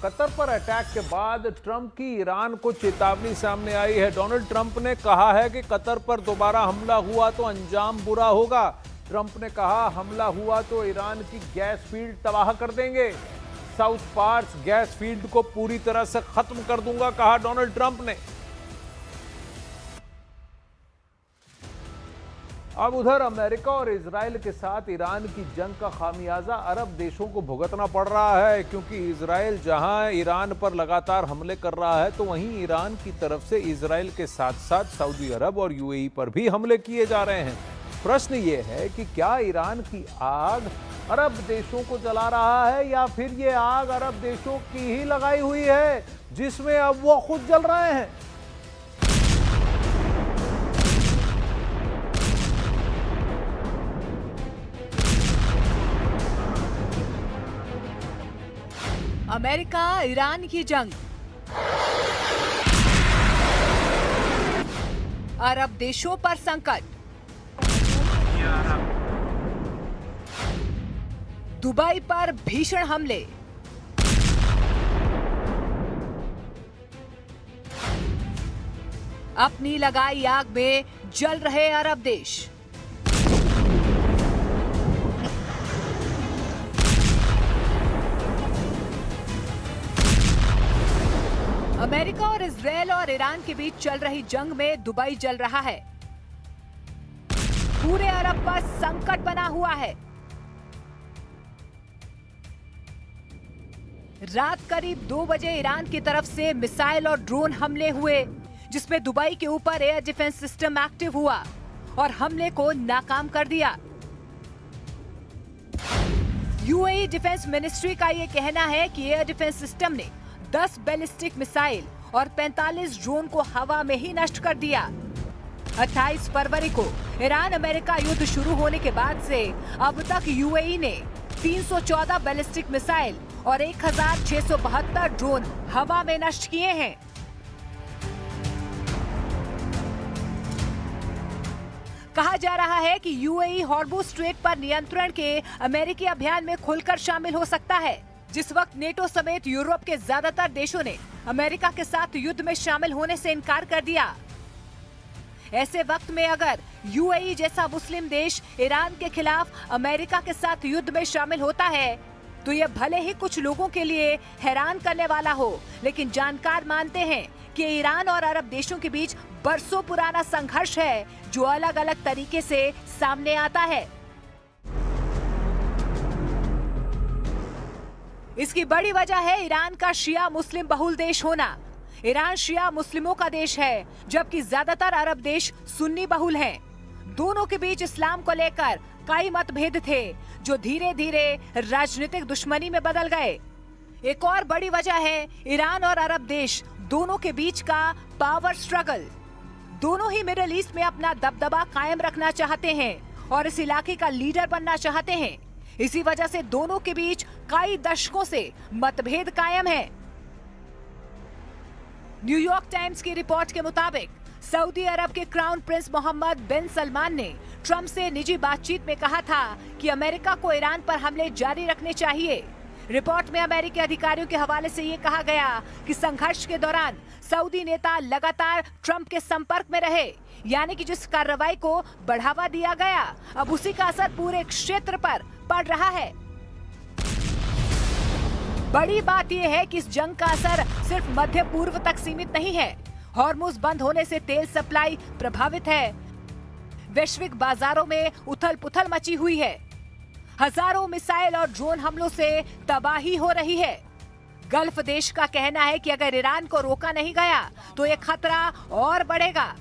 Qatar पर attack के बाद ट्रंप की ईरान को चेतावनी सामने आई है। डोनाल्ड ट्रंप ने कहा है कि कतर पर दोबारा हमला हुआ तो अंजाम बुरा होगा। ट्रंप ने कहा हमला हुआ तो ईरान की गैस फील्ड तबाह कर देंगे। साउथ पार्स गैस फील्ड को पूरी तरह से खत्म कर दूंगा, कहा डोनाल्ड ट्रंप ने। अब उधर अमेरिका और इजराइल के साथ ईरान की जंग का खामियाजा अरब देशों को भुगतना पड़ रहा है, क्योंकि इजराइल जहां ईरान पर लगातार हमले कर रहा है तो वहीं ईरान की तरफ से इजराइल के साथ साथ सऊदी अरब और यूएई पर भी हमले किए जा रहे हैं। प्रश्न ये है कि क्या ईरान की आग अरब देशों को जला रहा है या फिर ये आग अरब देशों की ही लगाई हुई है जिसमें अब वो खुद जल रहे हैं। अमेरिका ईरान की जंग, अरब देशों पर संकट, दुबई पर भीषण हमले, अपनी लगाई आग में जल रहे अरब देश। अमेरिका और इजराइल और ईरान के बीच चल रही जंग में दुबई जल रहा है। पूरे अरब पर संकट बना हुआ है। रात करीब 2 बजे ईरान की तरफ से मिसाइल और ड्रोन हमले हुए, जिसमें दुबई के ऊपर एयर डिफेंस सिस्टम एक्टिव हुआ और हमले को नाकाम कर दिया। यूएई डिफेंस मिनिस्ट्री का यह कहना है कि एयर डिफेंस सिस्टम ने 10 बैलिस्टिक मिसाइल और 45 ड्रोन को हवा में ही नष्ट कर दिया। 28 फरवरी को ईरान अमेरिका युद्ध शुरू होने के बाद से अब तक यूएई ने 314 बैलिस्टिक मिसाइल और 1672 ड्रोन हवा में नष्ट किए हैं। कहा जा रहा है कि यूएई हॉर्मुज़ स्ट्रेट पर नियंत्रण के अमेरिकी अभियान में खुलकर शामिल हो सकता है, जिस वक्त नेटो समेत यूरोप के ज्यादातर देशों ने अमेरिका के साथ युद्ध में शामिल होने से इनकार कर दिया। ऐसे वक्त में अगर यूएई जैसा मुस्लिम देश ईरान के खिलाफ अमेरिका के साथ युद्ध में शामिल होता है तो यह भले ही कुछ लोगों के लिए हैरान करने वाला हो, लेकिन जानकार मानते हैं कि ईरान और अरब देशों के बीच बरसों पुराना संघर्ष है जो अलग अलग तरीके से सामने आता है। इसकी बड़ी वजह है ईरान का शिया मुस्लिम बहुल देश होना। ईरान शिया मुस्लिमों का देश है, जबकि ज्यादातर अरब देश सुन्नी बहुल हैं। दोनों के बीच इस्लाम को लेकर कई मतभेद थे जो धीरे धीरे राजनीतिक दुश्मनी में बदल गए। एक और बड़ी वजह है ईरान और अरब देश दोनों के बीच का पावर स्ट्रगल। दोनों ही मिडिल ईस्ट में अपना दबदबा कायम रखना चाहते हैं और इस इलाके का लीडर बनना चाहते हैं। इसी वजह से दोनों के बीच कई दशकों से मतभेद कायम है। न्यूयॉर्क टाइम्स की रिपोर्ट के मुताबिक सऊदी अरब के क्राउन प्रिंस मोहम्मद बिन सलमान ने ट्रंप से निजी बातचीत में कहा था कि अमेरिका को ईरान पर हमले जारी रखने चाहिए। रिपोर्ट में अमेरिकी अधिकारियों के हवाले से ये कहा गया कि संघर्ष के दौरान सऊदी नेता लगातार ट्रंप के संपर्क में रहे, यानी कि जिस कार्रवाई को बढ़ावा दिया गया अब उसी का असर पूरे क्षेत्र पर पड़ रहा है। बड़ी बात यह है कि इस जंग का असर सिर्फ मध्य पूर्व तक सीमित नहीं है। हॉर्मुज़ बंद होने से तेल सप्लाई प्रभावित है। वैश्विक बाजारों में उथल पुथल मची हुई है। हजारों मिसाइल और ड्रोन हमलों से तबाही हो रही है। गल्फ देश का कहना है कि अगर ईरान को रोका नहीं गया तो ये खतरा और बढ़ेगा।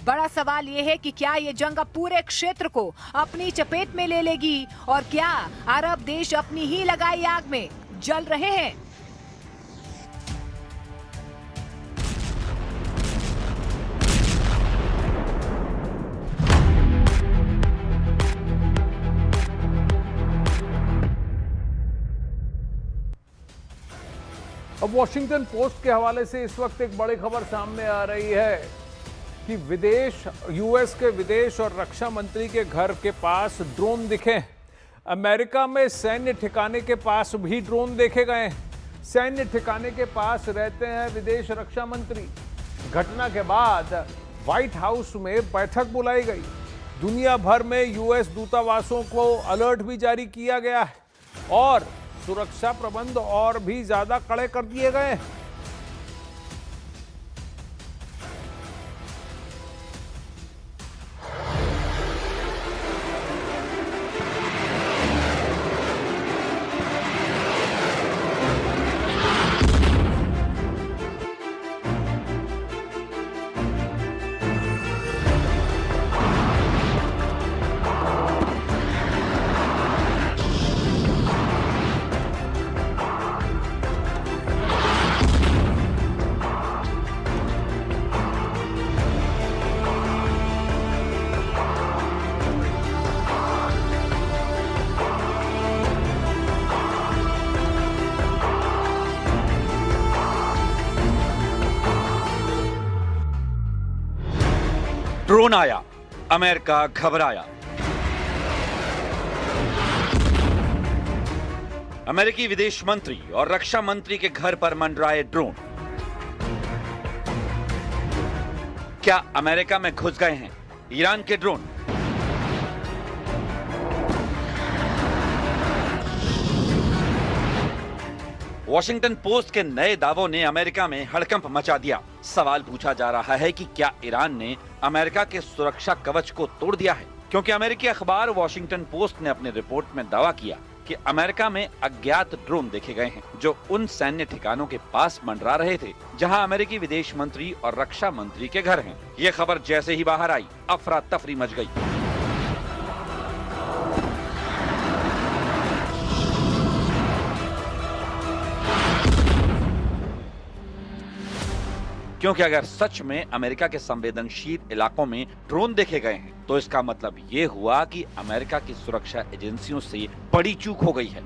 बड़ा सवाल ये है कि क्या ये जंग अब पूरे क्षेत्र को अपनी चपेट में ले लेगी और क्या अरब देश अपनी ही लगाई आग में जल रहे हैं। अब वॉशिंगटन पोस्ट के हवाले से इस वक्त एक बड़ी खबर सामने आ रही है कि यूएस के विदेश और रक्षा मंत्री के घर के पास ड्रोन दिखे। अमेरिका में सैन्य ठिकाने के पास भी ड्रोन देखे गए। सैन्य ठिकाने के पास रहते हैं विदेश रक्षा मंत्री। घटना के बाद व्हाइट हाउस में बैठक बुलाई गई। दुनिया भर में यूएस दूतावासों को अलर्ट भी जारी किया गया है और सुरक्षा प्रबंध और भी ज्यादा कड़े कर दिए गए हैं। ड्रोन आया, अमेरिका घबराया। अमेरिकी विदेश मंत्री और रक्षा मंत्री के घर पर मंडराए ड्रोन। क्या अमेरिका में घुस गए हैं ईरान के ड्रोन? वॉशिंगटन पोस्ट के नए दावों ने अमेरिका में हड़कंप मचा दिया। सवाल पूछा जा रहा है कि क्या ईरान ने अमेरिका के सुरक्षा कवच को तोड़ दिया है, क्योंकि अमेरिकी अखबार वॉशिंगटन पोस्ट ने अपने रिपोर्ट में दावा किया कि अमेरिका में अज्ञात ड्रोन देखे गए हैं जो उन सैन्य ठिकानों के पास मंडरा रहे थे जहां अमेरिकी विदेश मंत्री और रक्षा मंत्री के घर हैं। ये खबर जैसे ही बाहर आई, अफरा तफरी मच गई। क्योंकि अगर सच में अमेरिका के संवेदनशील इलाकों में ड्रोन देखे गए हैं तो इसका मतलब ये हुआ कि अमेरिका की सुरक्षा एजेंसियों से बड़ी चूक हो गई है।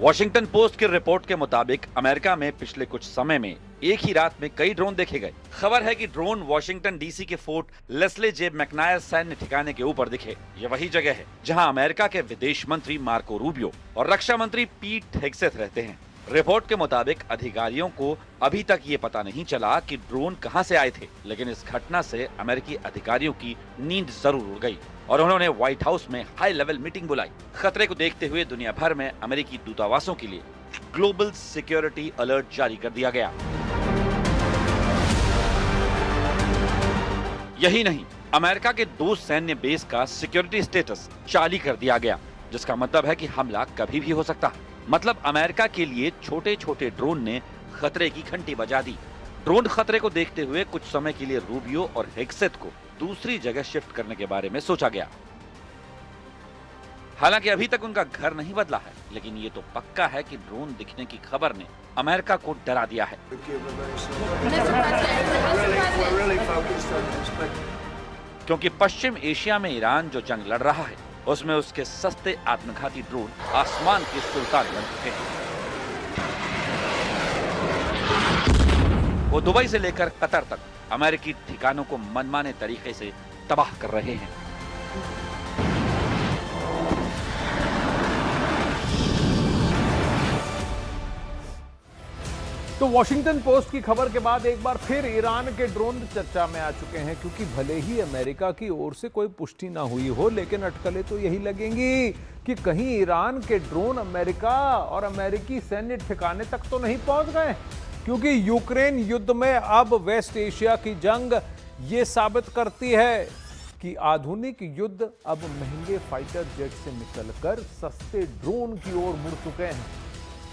वॉशिंगटन पोस्ट की रिपोर्ट के मुताबिक अमेरिका में पिछले कुछ समय में एक ही रात में कई ड्रोन देखे गए। खबर है कि ड्रोन वॉशिंगटन डीसी के फोर्ट लेस्ले जे मैकनायर सैन्य ठिकाने के ऊपर दिखे। ये वही जगह है जहां अमेरिका के विदेश मंत्री मार्को रूबियो और रक्षा मंत्री पीट हेग्सेथ रहते हैं। रिपोर्ट के मुताबिक अधिकारियों को अभी तक ये पता नहीं चला कि ड्रोन कहां से आए थे, लेकिन इस घटना से अमेरिकी अधिकारियों की नींद जरूर उड़ गई और उन्होंने व्हाइट हाउस में हाई लेवल मीटिंग बुलाई। खतरे को देखते हुए दुनिया भर में अमेरिकी दूतावासों के लिए ग्लोबल सिक्योरिटी अलर्ट जारी कर दिया गया। यही नहीं, अमेरिका के 2 सैन्य बेस का सिक्योरिटी स्टेटस जारी कर दिया गया, जिसका मतलब है कि हमला कभी भी हो सकता है। मतलब अमेरिका के लिए छोटे छोटे ड्रोन ने खतरे की घंटी बजा दी। ड्रोन खतरे को देखते हुए कुछ समय के लिए रूबियो और हेग्सेथ को दूसरी जगह शिफ्ट करने के बारे में सोचा गया। हालांकि अभी तक उनका घर नहीं बदला है, लेकिन ये तो पक्का है कि ड्रोन दिखने की खबर ने अमेरिका को डरा दिया है। क्योंकि पश्चिम एशिया में ईरान जो जंग लड़ रहा है उसमें उसके सस्ते आत्मघाती ड्रोन आसमान के सुल्तान बन चुके हैं। वो दुबई से लेकर कतर तक अमेरिकी ठिकानों को मनमाने तरीके से तबाह कर रहे हैं। तो वॉशिंगटन पोस्ट की खबर के बाद एक बार फिर ईरान के ड्रोन चर्चा में आ चुके हैं, क्योंकि भले ही अमेरिका की ओर से कोई पुष्टि ना हुई हो, लेकिन अटकलें तो यही लगेंगी कि कहीं ईरान के ड्रोन अमेरिका और अमेरिकी सैन्य ठिकाने तक तो नहीं पहुंच गए। क्योंकि यूक्रेन युद्ध में अब वेस्ट एशिया की जंग ये साबित करती है कि आधुनिक युद्ध अब महंगे फाइटर जेट से निकलकर सस्ते ड्रोन की ओर मुड़ चुके हैं,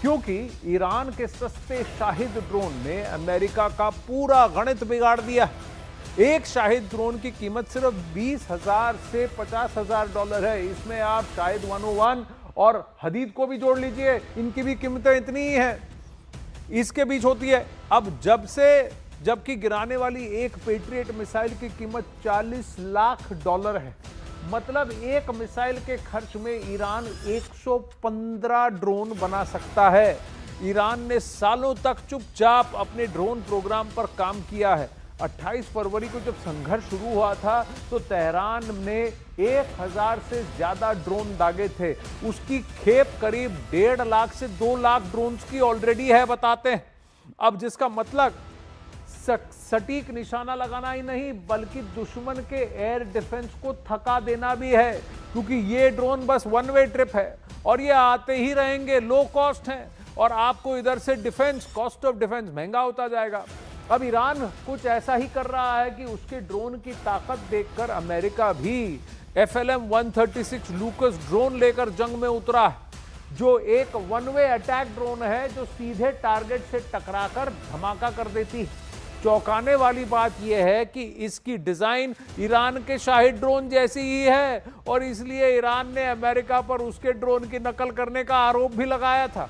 क्योंकि ईरान के सस्ते शाहिद ड्रोन ने अमेरिका का पूरा गणित बिगाड़ दिया है। एक शाहिद ड्रोन की कीमत सिर्फ 20,000 से 50,000 डॉलर है। इसमें आप शाहिद 101 और हदीद को भी जोड़ लीजिए, इनकी भी कीमतें इतनी ही हैं, इसके बीच होती है। अब जबकि गिराने वाली एक पेट्रियट मिसाइल की कीमत 40 लाख डॉलर है। मतलब एक मिसाइल के खर्च में ईरान 115 ड्रोन बना सकता है। ईरान ने सालों तक चुपचाप अपने ड्रोन प्रोग्राम पर काम किया है। 28 फरवरी को जब संघर्ष शुरू हुआ था तो तेहरान ने 1000 से ज्यादा ड्रोन दागे थे। उसकी खेप करीब 1.5 लाख से 2 लाख ड्रोन्स की ऑलरेडी है बताते हैं। अब जिसका मतलब सटीक निशाना लगाना ही नहीं बल्कि दुश्मन के एयर डिफेंस को थका देना भी है, क्योंकि ये ड्रोन बस वन वे ट्रिप है और ये आते ही रहेंगे, लो कॉस्ट हैं और आपको इधर से डिफेंस, कॉस्ट ऑफ डिफेंस महंगा होता जाएगा। अब ईरान कुछ ऐसा ही कर रहा है कि उसके ड्रोन की ताकत देखकर अमेरिका भी FLM-136 लूकस ड्रोन लेकर जंग में उतरा है, जो एक वन वे अटैक ड्रोन है जो सीधे टारगेट से टकराकर धमाका कर देती है। चौंकाने वाली बात यह है कि इसकी डिजाइन ईरान के शाहिद ड्रोन जैसी ही है और इसलिए ईरान ने अमेरिका पर उसके ड्रोन की नकल करने का आरोप भी लगाया था।